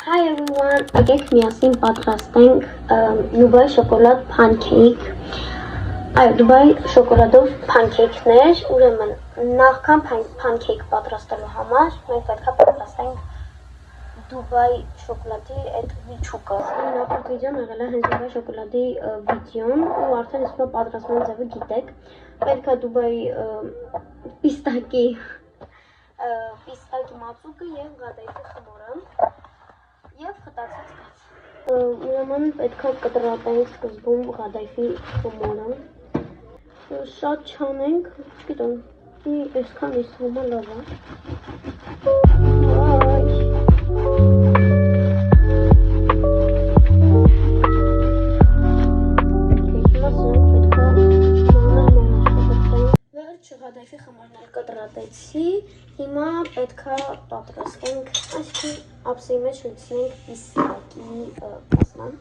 Hi everyone, եկեք միասին պատրաստենք Dubai շոկոլադ pancake։ Այո, Dubai շոկոլադով pancake-ներ, ուրեմն նախքան pancake պատրաստելու համար մենք պետք է պատրաստենք Dubai շոկոլադի այդ վիճուկը։ Նախորդ վիդեոն եղել է հենց Dubai շոկոլադի վիդեոն ու արդեն իսկ պատրաստման ձևը գիտեք։ Պետք է Dubai պիստակի մածուկը եւ գադայթի խմորը եւ խտացած կաց։ Ուրեմն պետք է կտրատենք սկզբում գադայթի խմորը։ Շատ չանենք, չգիտեմ, այսքան էս թվում է լավ է։ Գադայթի խմորն կտրատեցի, հիմա պետք է պատրաստենք, այսինքն ափսեի մեջ լցնենք պիստակի կազման։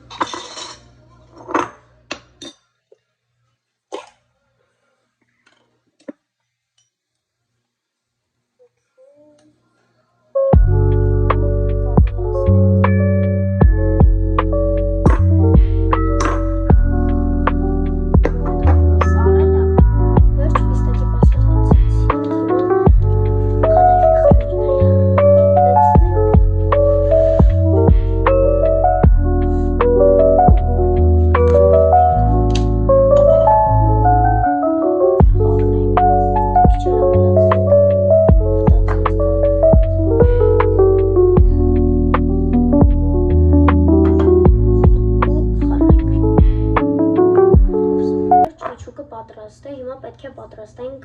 Հիմա պետք է պատրաստենք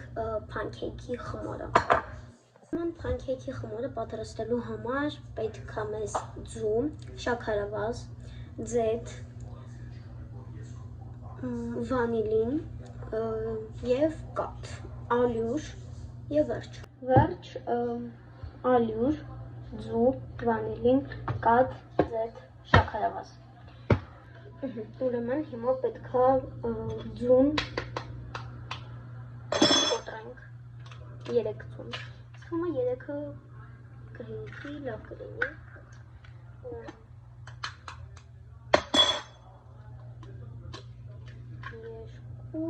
pancake-ի խմորը։ Pancake-ի խմորը պատրաստելու համար պետք է մեզ ձու, շաքարավազ, ձեթ, վանիլին եւ կաթ, ալյուր եւ վերջ։ Վերջ, ալյուր, ձու, վանիլին, կաթ, ձեթ, շաքարավազ։ Ուրեմն հիմա պետք է ձուն երեք ձուն։ Հիմա երեքը կրինքի, լավ կրինի։ Երկու։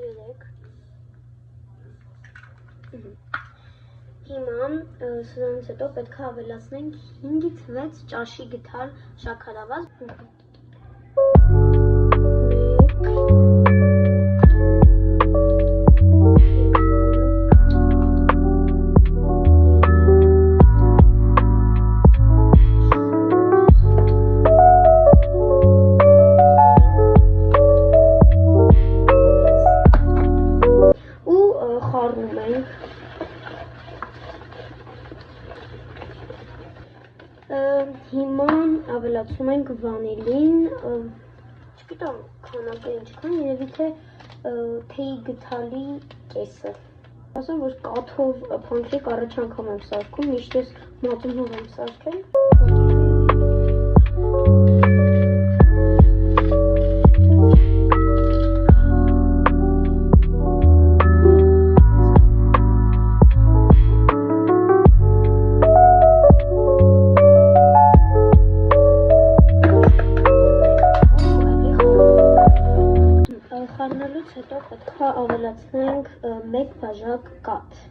Երեք։ Հիմա սրանից հետո պետք է ավելացնենք 5-ից 6 ճաշի գթալ շաքարավազ։ Ու խառնում ենք։ Հիմա ավելացում ենք վանիլին, չգիտեմ քանակը ինչքան, երևի թե թեյի գթալի կեսը։ Ասեմ, որ կաթով pancake առաջ անգամ եմ սարքում, միշտ ես մածունով եմ սարքել։ Խառնելուց հետո պետք է ավելացնենք 1 բաժակ կաթ։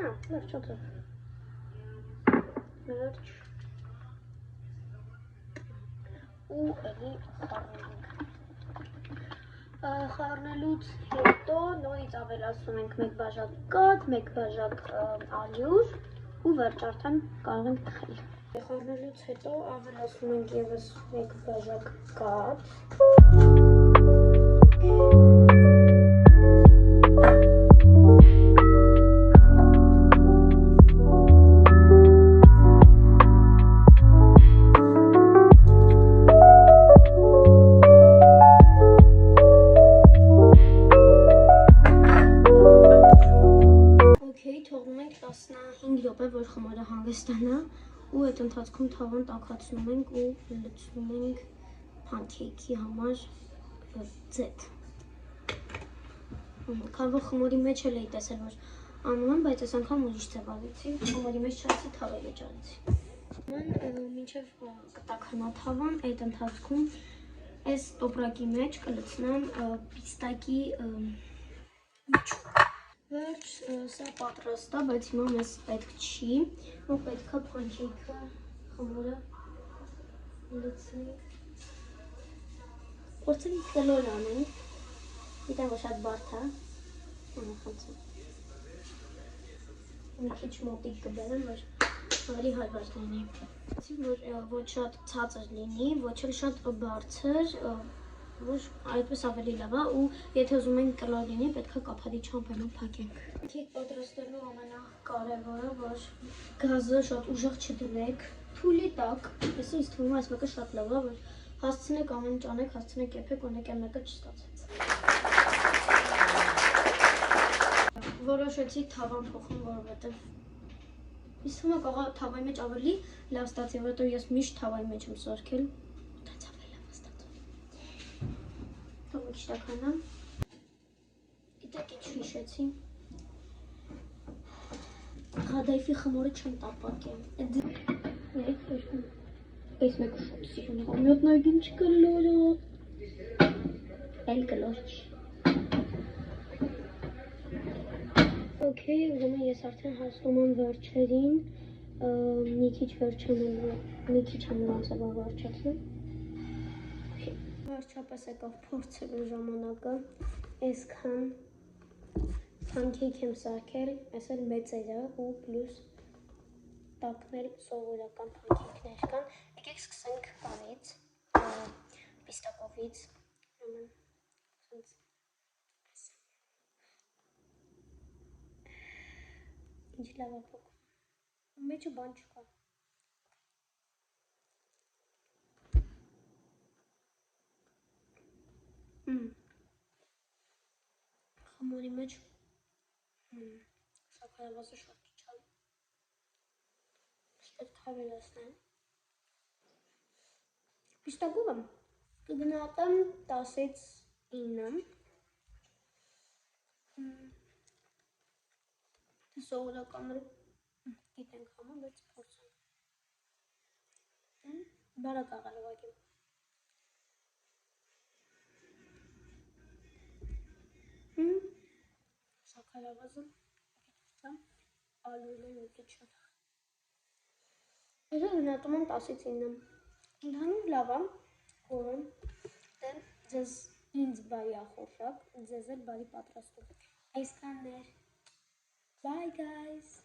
Վերջացավ։ Վերջ։ Ու էլի խառնենք։ Խառնելուց հետո նորից ավելացնում ենք 1 բաժակ կաթ, 1 բաժակ ալյուր ու վերջ արդեն կարող ենք թխել։ Խառնելուց հետո ավելացնում ենք ևս 1 բաժակ կաթ։ Թողնում ենք 15 րոպե, որ խմորը հանգստանա ու այդ ընթացքում թավան տաքացնում ենք ու լցնում ենք փանքեյքի համար ձեթ։ Քանի որ խմորի մեջ էլ էի տեսել, որ անում եմ, բայց այս անգամ ուրիշ ձև արեցի, խմորի մեջ չարեցի, թավայի մեջ արեցի։ Մինչև կտաքանա թավան, այդ ընթացքում այս տոպրակի մեջ կլցնեմ պիստակի միջուկ։ Վերջ, սա պատրաստ է, բայց հիմա մեզ պետք չի, ու պետք է փանքեյքը խմորը լցնենք։ Փորձենք կլոր անենք, գիտեմ, որ շատ բարդ է, խնդրեմ։ Մի քիչ մոտիկ կբերեմ, որ ավելի հարված լինի։ Որ ոչ շատ ցածր լինի, ոչ էլ շատ բարձր, որ այդպես ավելի լավ է ու եթե ուզում ենք կլոր լինի, պետք է կափարիչ համբերում փակենք։ Փանքեյք պատրաստելու ամենակարևորը, որ գազը շատ ուժեղ չդնեք, թույլի տակ, այսինքն ինձ թվում է այս մեկը շատ լավ է, որ հասցնեք ամեն ինչ անեք, հասցնեք եփեք, ունեք այն մեկը չստացեց։ Որոշեցի թավան փոխեմ, որովհետև ինձ թվում է կարող է թավայի մեջ ավելի լավ ստացի, որովհետև ես միշտ թավայի մեջ եմ սարքել, դից ավելի լավ է ստացել։ Թող մի քիչ տաքանա։ Գիտեք ինչ հիշեցի։ Հադայֆի խմորը չեմ տապակեմ։ Այս մեկը շատ սիրուն է, ամյոտնակ ինչ կլոր է։ Էլ կլոր չի։ Okay, ուրեմն ես արդեն հասնում եմ վերջերին, մի քիչ անցավ վերջացնում։ Վերջապես եկավ փորձելու ժամանակը, այսքան փանքեյք եմ սարքել, այս էլ մեծերը ու պլյուս տակնել սովորական փանքեյքներ կան։ Եկեք սկսենք բանից, պիստակովից, ինչ լավ է փոքր, մեջը բան չկա։ Խմորի մեջ սաքարավազը շատ քիչ է, պետք է ավելացնեմ։ Պիստակովը կգնահատեմ 10-ից 9։ Սովորականները գիտենք համը, բայց փորձենք։ Բարակ աղալ ուղղակի։ Սաքարավազը ալյուրն ու քիչ շատ։ Ես գնահատում եմ 10-ից 9։ Ընդհանուր լավ է, որը ձեզ ինձ բարի ախորժակ, ձեզ էլ բարի պատրաստում։ Այսքանն էր։ Bye guys.